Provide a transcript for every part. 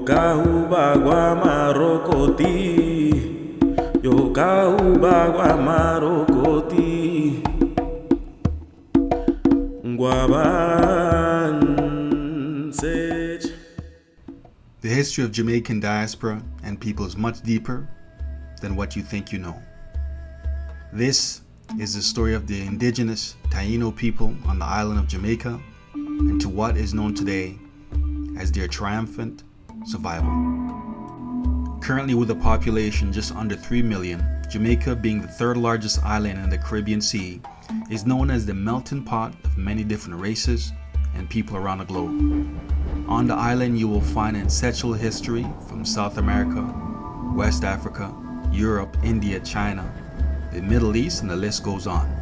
Bagwa marokoti, bagwa marokoti, ngwaban sej. The history of Jamaican diaspora and people is much deeper than what you think you know. This is the story of the indigenous Taino people on the island of Jamaica and to what is known today as their triumphant survival. Currently, with a population just under 3 million, Jamaica, being the third largest island in the Caribbean Sea, is known as the melting pot of many different races and people around the globe. On the island, you will find ancestral history from South America, West Africa, Europe, India, China, the Middle East, and the list goes on.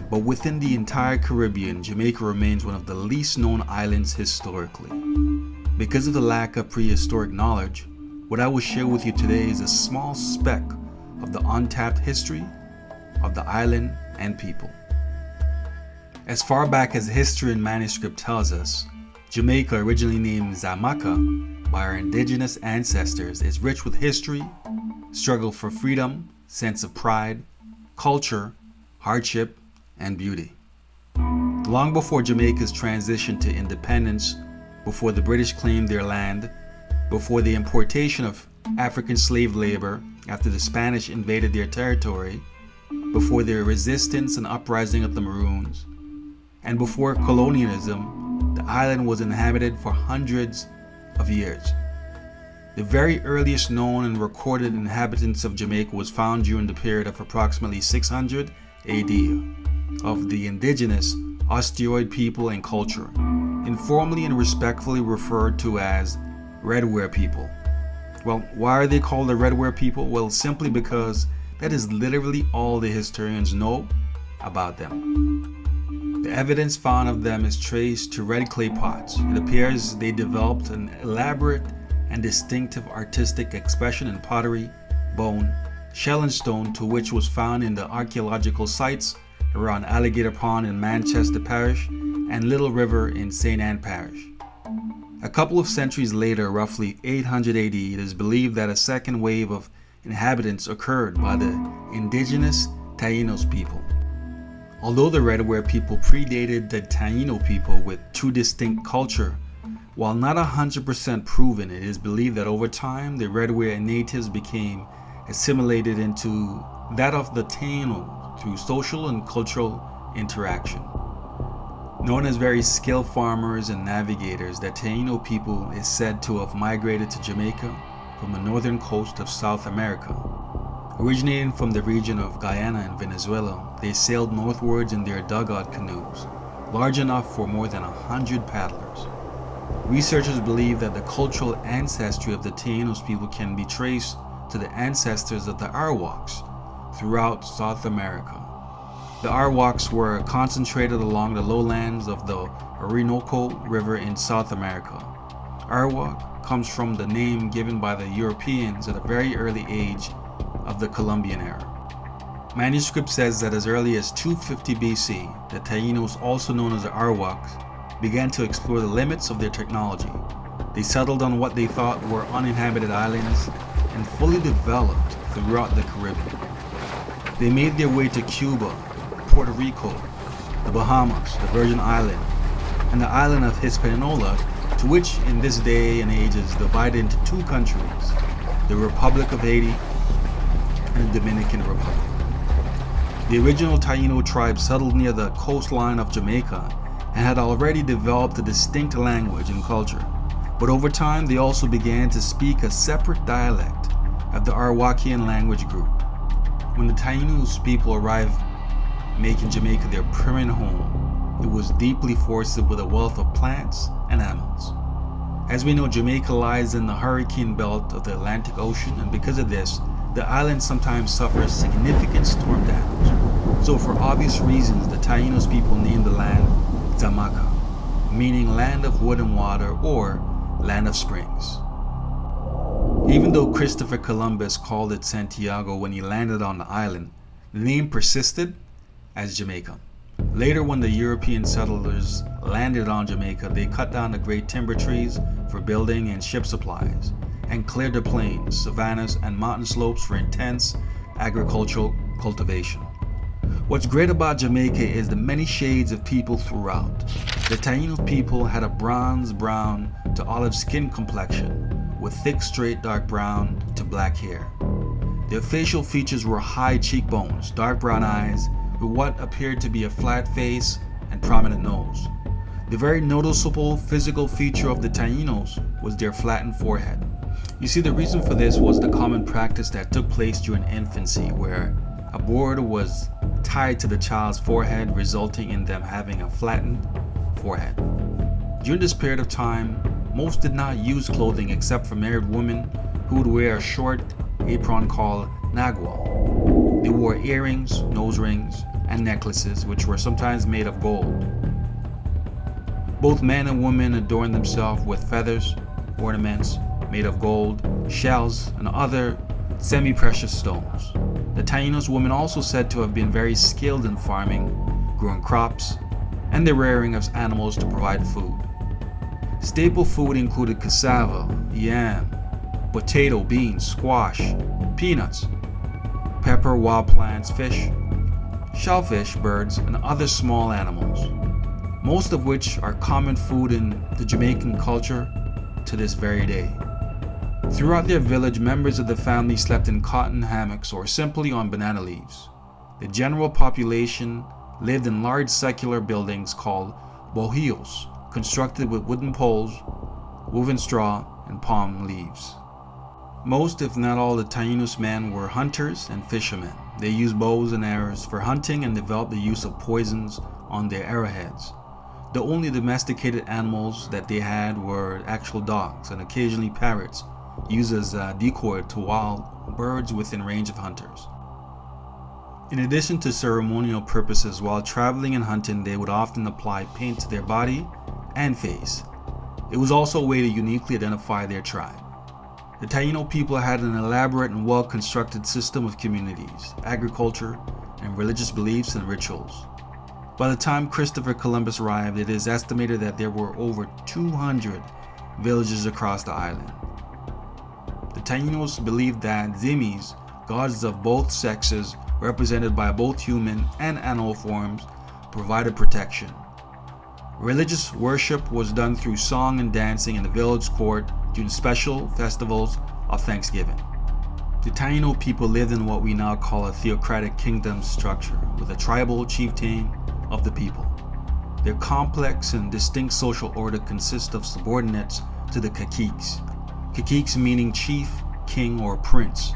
But within the entire Caribbean, Jamaica remains one of the least known islands historically. Because of the lack of prehistoric knowledge, what I will share with you today is a small speck of the untapped history of the island and people. As far back as history and manuscript tells us, Jamaica, originally named Jamaica by our indigenous ancestors, is rich with history, struggle for freedom, sense of pride, culture, hardship, and beauty. Long before Jamaica's transition to independence, before the British claimed their land, before the importation of African slave labor after the Spanish invaded their territory, before their resistance and uprising of the Maroons, and before colonialism, the island was inhabited for hundreds of years. The very earliest known and recorded inhabitants of Jamaica was found during the period of approximately 600 AD of the indigenous Osteroid people and culture, informally and respectfully referred to as Redware people. Well, why are they called the Redware people? Well, simply because that is literally all the historians know about them. The evidence found of them is traced to red clay pots. It appears they developed an elaborate and distinctive artistic expression in pottery, bone, shell and stone, to which was found in the archaeological sites around Alligator Pond in Manchester Parish and Little River in St. Anne Parish. A couple of centuries later, roughly 800 AD, it is believed that a second wave of inhabitants occurred by the indigenous Tainos people. Although the Redware people predated the Taino people with two distinct culture, while not 100% proven, it is believed that over time the Redware natives became assimilated into that of the Taino through social and cultural interaction. Known as very skilled farmers and navigators, the Taino people is said to have migrated to Jamaica from the northern coast of South America. Originating from the region of Guyana and Venezuela, they sailed northwards in their dugout canoes, large enough for more than 100 paddlers. Researchers believe that the cultural ancestry of the Tainos people can be traced to the ancestors of the Arawaks throughout South America. The Arawaks were concentrated along the lowlands of the Orinoco River in South America. Arawak comes from the name given by the Europeans at a very early age of the Columbian era. Manuscript says that as early as 250 BC, the Tainos, also known as the Arawaks, began to explore the limits of their technology. They settled on what they thought were uninhabited islands and fully developed throughout the Caribbean. They made their way to Cuba, Puerto Rico, the Bahamas, the Virgin Island, and the island of Hispaniola, to which in this day and age is divided into two countries, the Republic of Haiti and the Dominican Republic. The original Taino tribe settled near the coastline of Jamaica and had already developed a distinct language and culture, but over time they also began to speak a separate dialect of the Arawakan language group. When the Tainos people arrived, making Jamaica their permanent home, it was deeply forested with a wealth of plants and animals. As we know, Jamaica lies in the hurricane belt of the Atlantic Ocean, and because of this, the island sometimes suffers significant storm damage. So for obvious reasons, the Tainos people named the land Jamaica, meaning land of wood and water or land of springs. Even though Christopher Columbus called it Santiago when he landed on the island, the name persisted as Jamaica. Later, when the European settlers landed on Jamaica, they cut down the great timber trees for building and ship supplies, and cleared the plains, savannas, and mountain slopes for intense agricultural cultivation. What's great about Jamaica is the many shades of people throughout. The Taino people had a bronze brown to olive skin complexion, with thick straight dark brown to black hair. Their facial features were high cheekbones, dark brown eyes, with what appeared to be a flat face and prominent nose. The very noticeable physical feature of the Tainos was their flattened forehead. You see, the reason for this was the common practice that took place during infancy, where a board was tied to the child's forehead, resulting in them having a flattened forehead. During this period of time, most did not use clothing except for married women who would wear a short apron called nagwa. They wore earrings, nose rings, and necklaces, which were sometimes made of gold. Both men and women adorned themselves with feathers, ornaments made of gold, shells, and other semi-precious stones. The Tainos women also said to have been very skilled in farming, growing crops, and the rearing of animals to provide food. Staple food included cassava, yam, potato, beans, squash, peanuts, pepper, wild plants, fish, shellfish, birds, and other small animals, most of which are common food in the Jamaican culture to this very day. Throughout their village, members of the family slept in cotton hammocks or simply on banana leaves. The general population lived in large circular buildings called bohíos, constructed with wooden poles, woven straw, and palm leaves. Most, if not all, the Tainos men were hunters and fishermen. They used bows and arrows for hunting and developed the use of poisons on their arrowheads. The only domesticated animals that they had were actual dogs and occasionally parrots, used as a decoy to wild birds within range of hunters. In addition to ceremonial purposes, while traveling and hunting, they would often apply paint to their body and face. It was also a way to uniquely identify their tribe. The Taino people had an elaborate and well-constructed system of communities, agriculture, and religious beliefs and rituals. By the time Christopher Columbus arrived, it is estimated that there were over 200 villages across the island. The Tainos believed that Zimis, gods of both sexes, represented by both human and animal forms, provided protection. Religious worship was done through song and dancing in the village court during special festivals of Thanksgiving. The Taino people lived in what we now call a theocratic kingdom structure, with a tribal chieftain of the people. Their complex and distinct social order consists of subordinates to the caciques. Caciques meaning chief, king, or prince.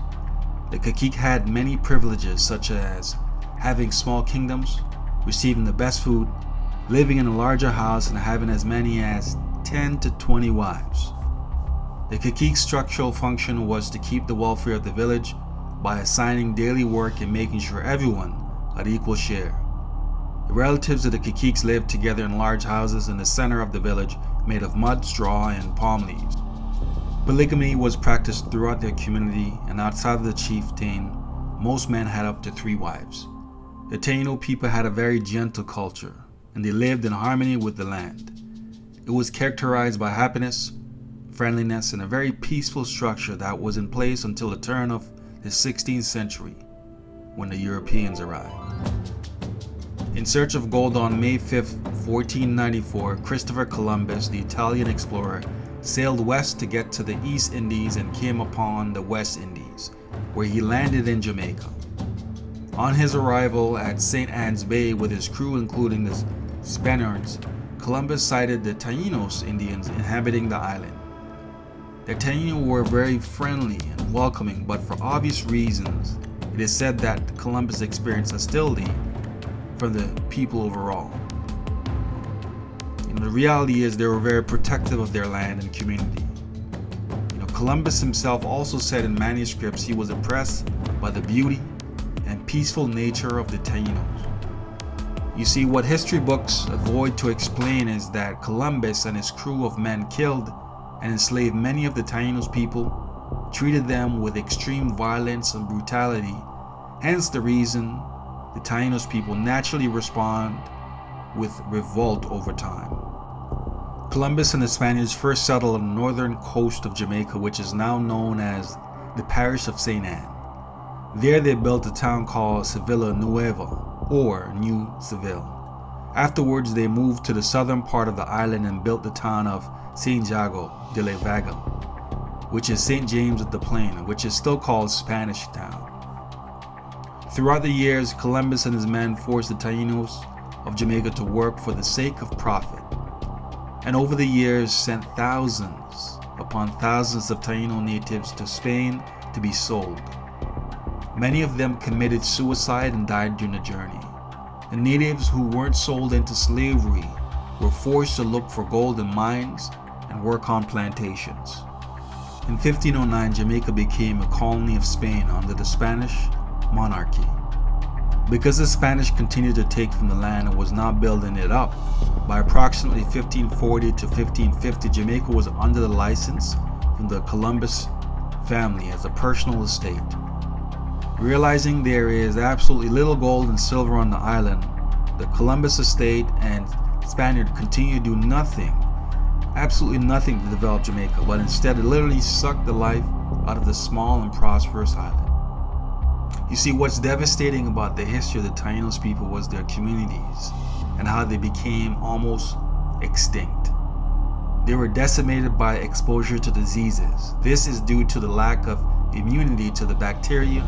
The cacique had many privileges, such as having small kingdoms, receiving the best food, living in a larger house, and having as many as 10 to 20 wives. The cacique's structural function was to keep the welfare of the village by assigning daily work and making sure everyone had equal share. The relatives of the caciques lived together in large houses in the center of the village made of mud, straw, and palm leaves. Polygamy was practiced throughout their community, and outside of the chieftain, most men had up to 3 wives. The Taino people had a very gentle culture, and they lived in harmony with the land. It was characterized by happiness, friendliness, and a very peaceful structure that was in place until the turn of the 16th century, when the Europeans arrived. In search of gold on May 5, 1494, Christopher Columbus, the Italian explorer, sailed west to get to the East Indies and came upon the West Indies, where he landed in Jamaica. On his arrival at St. Anne's Bay with his crew, including the Spaniards, Columbus sighted the Tainos Indians inhabiting the island. The Taino were very friendly and welcoming, but for obvious reasons, it is said that Columbus experienced hostility from the people overall. The reality is they were very protective of their land and community. Columbus himself also said in manuscripts he was impressed by the beauty and peaceful nature of the Tainos. You see, what history books avoid to explain is that Columbus and his crew of men killed and enslaved many of the Tainos people, treated them with extreme violence and brutality, hence the reason the Tainos people naturally respond with revolt over time. Columbus and the Spaniards first settled on the northern coast of Jamaica, which is now known as the parish of St. Anne. There they built a town called Sevilla Nueva, or New Seville. Afterwards, they moved to the southern part of the island and built the town of St. Jago de la Vega, which is St. James of the Plain, which is still called Spanish Town. Throughout the years, Columbus and his men forced the Tainos of Jamaica to work for the sake of profit, and over the years sent thousands upon thousands of Taino natives to Spain to be sold. Many of them committed suicide and died during the journey. The natives who weren't sold into slavery were forced to look for gold in mines and work on plantations. In 1509, Jamaica became a colony of Spain under the Spanish monarchy. Because the Spanish continued to take from the land and was not building it up, by approximately 1540 to 1550, Jamaica was under the license from the Columbus family as a personal estate. Realizing there is absolutely little gold and silver on the island, the Columbus estate and Spaniard continued to do nothing, absolutely nothing to develop Jamaica, but instead it literally sucked the life out of the small and prosperous island. You see, what's devastating about the history of the Tainos people was their communities and how they became almost extinct. They were decimated by exposure to diseases. This is due to the lack of immunity to the bacteria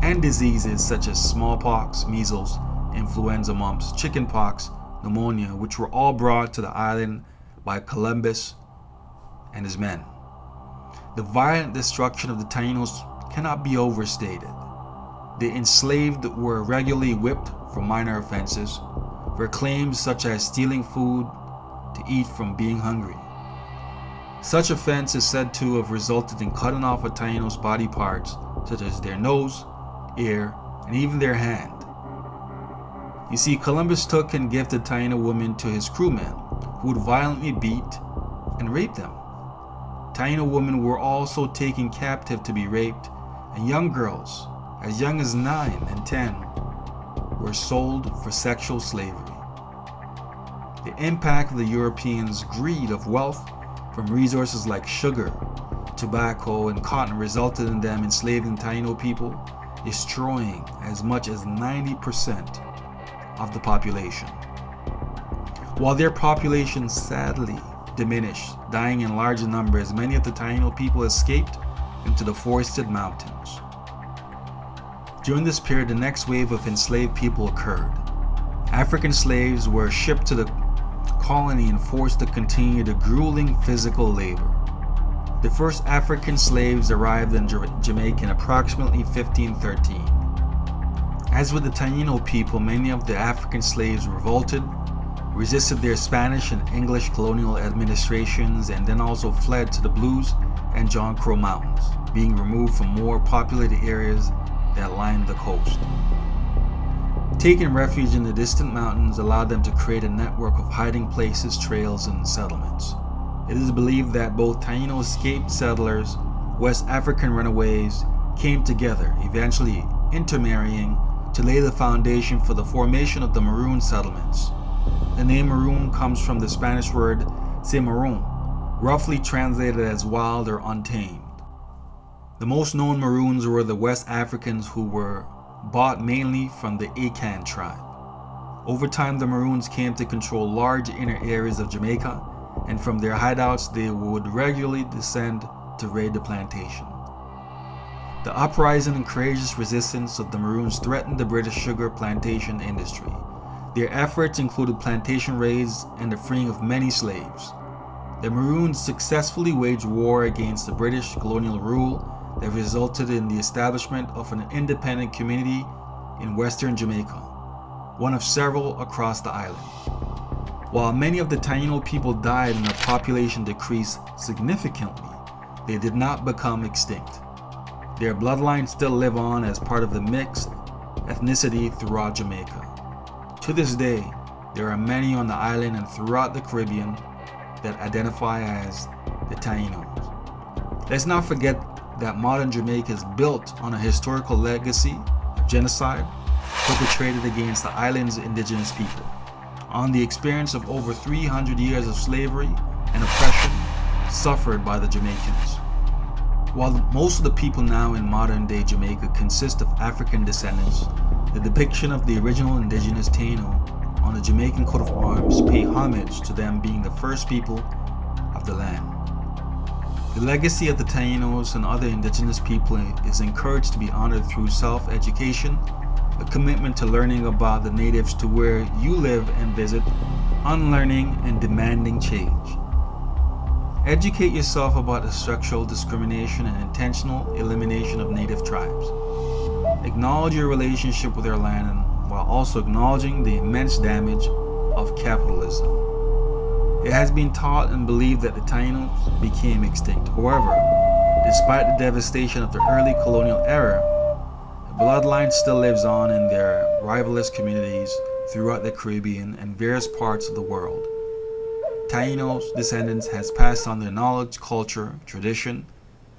and diseases such as smallpox, measles, influenza, mumps, chickenpox, pneumonia, which were all brought to the island by Columbus and his men. The violent destruction of the Tainos cannot be overstated. The enslaved were regularly whipped for minor offenses, for claims such as stealing food to eat from being hungry. Such offense is said to have resulted in cutting off a Taino's body parts such as their nose, ear, and even their hand. You see, Columbus took and gifted Taino women to his crewmen, who would violently beat and rape them. Taino women were also taken captive to be raped, and young girls, as young as 9 and 10, were sold for sexual slavery. The impact of the Europeans' greed of wealth from resources like sugar, tobacco, and cotton resulted in them enslaving Taino people, destroying as much as 90% of the population. While their population sadly diminished, dying in large numbers, many of the Taino people escaped into the forested mountains. During this period, the next wave of enslaved people occurred. African slaves were shipped to the colony and forced to continue the grueling physical labor. The first African slaves arrived in Jamaica in approximately 1513. As with the Taino people, many of the African slaves revolted, resisted their Spanish and English colonial administrations, and then also fled to the Blues and John Crow Mountains, being removed from more populated areas that lined the coast. Taking refuge in the distant mountains allowed them to create a network of hiding places, trails, and settlements. It is believed that both Taino escaped settlers, West African runaways, came together, eventually intermarrying to lay the foundation for the formation of the Maroon settlements. The name Maroon comes from the Spanish word Cimarron, roughly translated as wild or untamed. The most known Maroons were the West Africans, who were bought mainly from the Akan tribe. Over time, the Maroons came to control large inner areas of Jamaica, and from their hideouts they would regularly descend to raid the plantation. The uprising and courageous resistance of the Maroons threatened the British sugar plantation industry. Their efforts included plantation raids and the freeing of many slaves. The Maroons successfully waged war against the British colonial rule that resulted in the establishment of an independent community in western Jamaica, one of several across the island. While many of the Taino people died and the population decreased significantly, they did not become extinct. Their bloodlines still live on as part of the mixed ethnicity throughout Jamaica. To this day, there are many on the island and throughout the Caribbean that identify as the Tainos. Let's not forget that modern Jamaica is built on a historical legacy of genocide perpetrated against the island's indigenous people. on the experience of over 300 years of slavery and oppression suffered by the Jamaicans. While most of the people now in modern-day Jamaica consist of African descendants, the depiction of the original indigenous Taino on the Jamaican coat of arms pay homage to them being the first people of the land. The legacy of the Tainos and other indigenous people is encouraged to be honored through self-education, a commitment to learning about the natives to where you live and visit, unlearning and demanding change. Educate yourself about the structural discrimination and intentional elimination of native tribes. Acknowledge your relationship with your land while also acknowledging the immense damage of capitalism. It has been taught and believed that the Tainos became extinct. However, despite the devastation of the early colonial era, the bloodline still lives on in their rivalrous communities throughout the Caribbean and various parts of the world. Tainos descendants has passed on their knowledge, culture, tradition,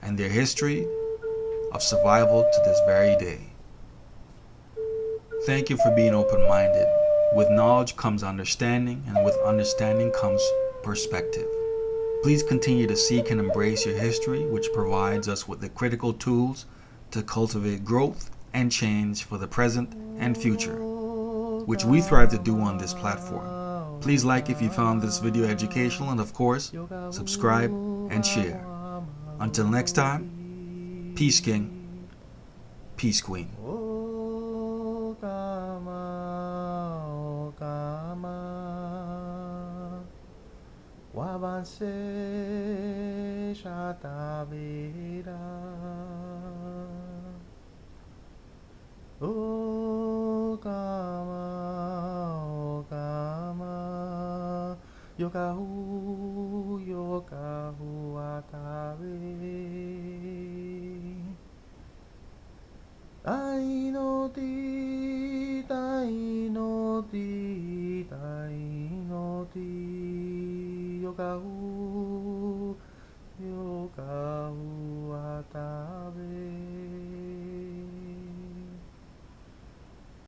and their history of survival to this very day. Thank you for being open-minded. With knowledge comes understanding, and with understanding comes perspective. Please continue to seek and embrace your history, which provides us with the critical tools to cultivate growth and change for the present and future, which we thrive to do on this platform. Please like if you found this video educational, and of course, subscribe and share. Until next time, peace king, peace queen. Wabanse Shatavira Okama, Okama Yokahu, Yokahu Atabe Taino ti, Taino ti, Taino ti Yokahu, Yokahu Atabe